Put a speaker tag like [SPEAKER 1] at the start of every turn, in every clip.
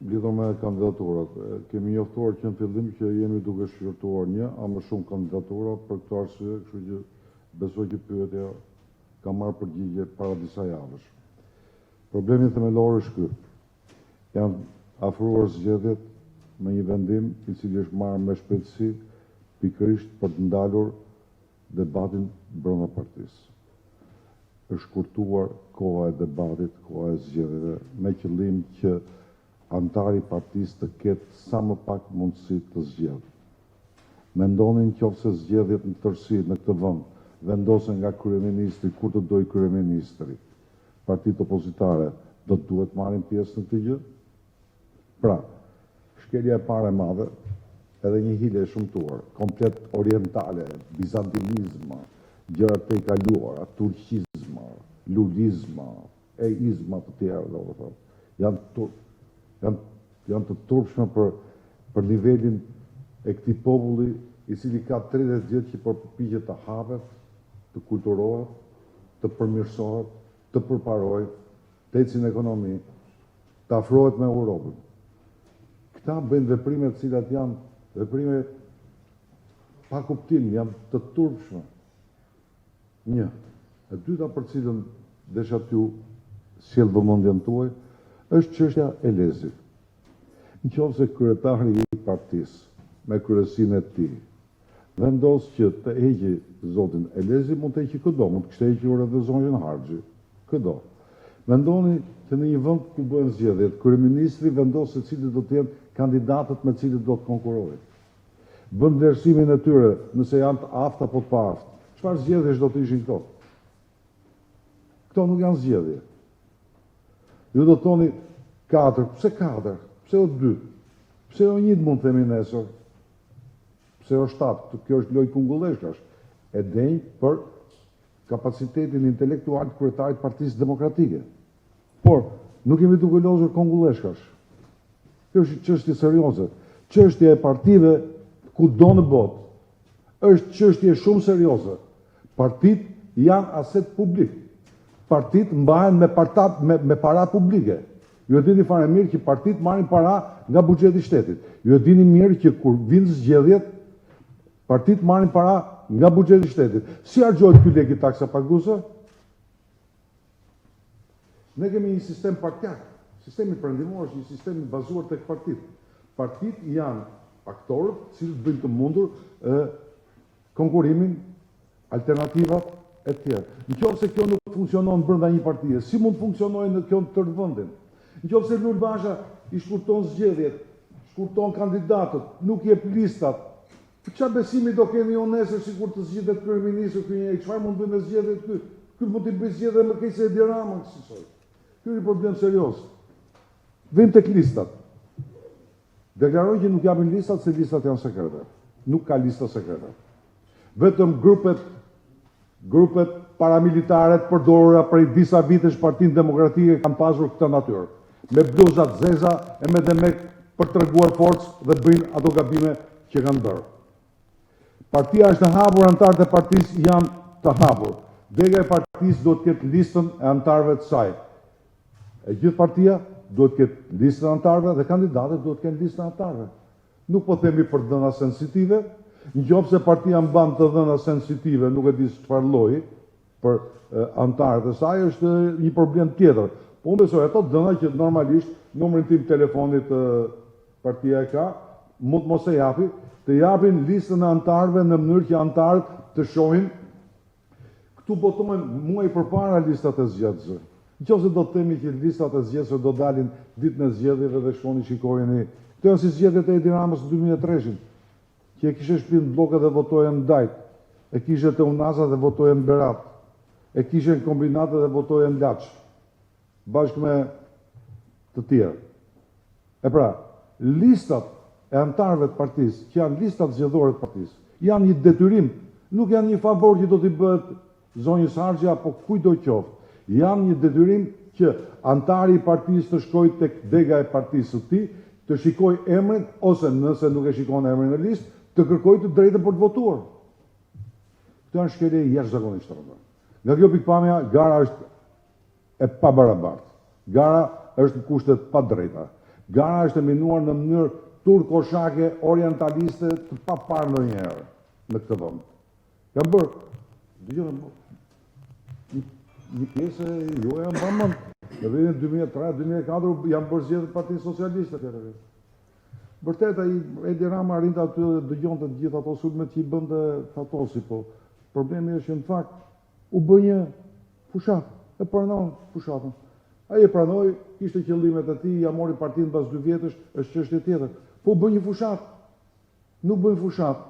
[SPEAKER 1] lidhur me kandidaturat. Kemi njoftuar që në fillim që jemi duke shqyrtuar një, a më shumë kandidatura për këtë arsye, kështu që besoj që pyetja ka marrë përgjigje para disa javësh. Problemi themelor është ky. Janë afruar zgjedhjet me një vendim i cili është marrë me shpejtësi pikërisht për të ndalur debatin brenda partisë. Është shkurtuar koha e debatit, koha e zgjedhjeve, me qëllim që antari i partisë të ketë sa më pak mundësi të zgjedhë. Mendonin nëse zgjedhjet në tërësi në këtë vend vendosen nga kryeministri kur të dojë kryeministri, partitë opozitare do të duhet marrin pjesë në këtë gjë? Pra, shkelja e parë e madhe, edhe një hile e shumtuar, komplet orientale, bizantinizma, gjërat të i kaluara, turqizma, lulizma, izma të tjera, do të thotë, janë të turpshme për nivelin e këtij populli i cili ka 30 vjet që përpiqet të hapet, të kulturohet, të përmirësohet, të përparohet, të ecë në ekonomi, të afrohet me Europën. Këta bëjnë veprime të cilat janë veprime pa kuptim, janë të turpshme. Një. E dyta për cilën desha t'ju sjell vëmendjen tuaj është çështja e Elezit. Nëse kryetari i partisë me kryesinë e tij vendos që të heqë zotin Elezi, mund të heqë këdo, mund të kishte hequr edhe zonjën Harxhi, këdo. Mendoni që në një vend ku bëhen zgjedhjet, kryeministri vendos se cilët do të jenë kandidatët me cilët do të konkurojë. Bën vlerësimin e tyre nëse janë të aftë apo të paaftë. Çfarë zgjedhjesh do të ishin këto? Këto nuk janë zgjedhje. Ju do të thoni 4, pse 4? Pse o 2? Pse o 1 mund të themi nesër? Pse o 7? Kjo është lojë kungulleshkash. E denj për kapacitetin intelektual të kryetarit të Partisë Demokratike. Por, nuk jemi duke lozur kungulleshkash. Kjo është çështje serioze. Çështja e partive kudo në botë është çështje shumë serioze. Partitë janë aset publik. Partitë mbahen me para publike. Ju e dini fare mirë që partitë marrin para nga buxheti i shtetit. Ju e dini mirë që kur vinë zgjedhjet, partitë marrin para nga buxheti i shtetit. Si harxhohet ky lek i taksa paguese? Ne kemi një sistem partijak. Sistemi perëndimor është një sistem i bazuar tek partitë. Partitë janë aktorët që bëjnë të mundur konkurimin, alternativat e tjerë. Nëse kjo nuk funksionon brenda një partie, si mund të funksionojë në kjo të tërë vendin? Nëse Lul Basha i shkurton zgjedhjet, shkurton kandidatët, nuk jep listat, çfarë besimi do kemi unë nesër sikur të zgjidhet kryeministri këtu? Çfarë mund të bëjmë me zgjedhjet këtu? Ky mund të bëjë zgjedhje më keq se Edi Rama, kësaj. Ky është një problem serioz. Vim tek listat. Deklaroj që nuk japin listat se listat janë sekrete. Nuk ka lista sekrete. Vetëm grupet paramilitare të përdorura prej disa vitesh Partinë Demokratike kanë pasur këtë natyrë. Me bluzat zeza e me demek për të treguar forcë dhe bëjnë ato gabime që kanë bërë. Partia është e hapur, antarët e partisë janë të hapur. Dega e partisë do të ketë listën e antarëve të saj. E gjithë partia do të ketë listën e antarëve dhe kandidatët do të kenë listën e antarëve. Nuk po themi për dhëna sensitive, nëse partia mban të dhëna sensitive, nuk e di çfarë lloji për antarët e saj, është një problem tjetër. Po unë besoj ato dhëna që normalisht numrin tim telefonit partia e ka, mund mos e japi, të japin listën e antarëve në mënyrë që antarët të shohin. Këtu botohen muaj përpara listat e zgjedhësve. Nëse do të themi që listat e zgjedhësve do dalin ditën e zgjedhjeve dhe shkoni shikojeni, këto janë si zgjedhjet e Edi Ramës në 2003-shin, që e kishe shtëpinë në blloke dhe votojën ndajt, e kishe të Unaza dhe votojën Berat, e kishe në kombinate dhe votojën Laç, bashkë me të tjerë. E pra, listat e antarëve të partisë, që janë listat zgjedhore të partisë, janë një detyrim, nuk janë një favor që do t'i bëhet zonjës Harxhi apo kujdo qoftë. Janë një detyrim që antari i partisë të shkojë tek dega e partisë së tij, të shikojë emrin ose nëse nuk e shikon emrin në listë, të kërkojë të drejtën për të votuar. Këto janë shkelje jashtëzakonisht të rëndë. Nga kjo pikpamja, gara është e pabarabartë. Gara është në kushtet pa drejta. Gara është minuar në mënyrë turkoshake, orientaliste, të pa parë ndonjëherë në këtë vend. Kam bërë, një pjesë juaj jam bërë në vitin 2003-2004 jam bërë zgjedhje të Partisë Socialiste atëherë. Vërtet ai Edi Rama arrinte aty dhe dëgjonte të gjitha ato sulmet që i bënte Fatosi, po problemi është që në fakt u bë një fushat, e pranon fushatën. Ai e pranoi, kishte qëllimet e tij, ja mori partinë pas 2 vjetësh, është çështje tjetër. Po bën një fushat. Nuk bën fushat.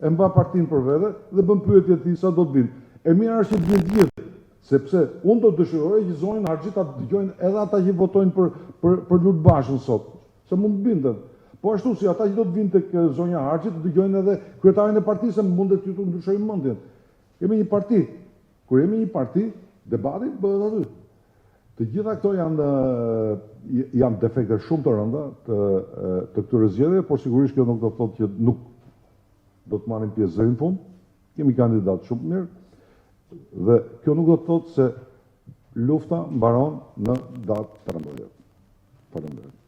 [SPEAKER 1] E mba partinë për vete dhe bën pyetje të tij sa do të vinë. E mirë është që të vinë gjithë, sepse unë do të dëshiroj që zonjën Harxhi ta dëgjojnë edhe ata që votojnë për Lutbashën sot, se mund të binden. Po ashtu si ata që do të vinë tek zonja Harxhi të dëgjojnë edhe kryetarin e partisë, se mundet ju të ndryshojnë mendjen. Kemi një parti. Kur jemi një parti, debati bëhet aty. Të gjitha këto janë defekte shumë të rënda të këtyre zgjedhjeve, por sigurisht kjo nuk do të thotë që nuk do të marrin pjesë zërin fund. Kemi kandidatë shumë mirë dhe kjo nuk do të thotë se lufta mbaron në datë 13. Faleminderit.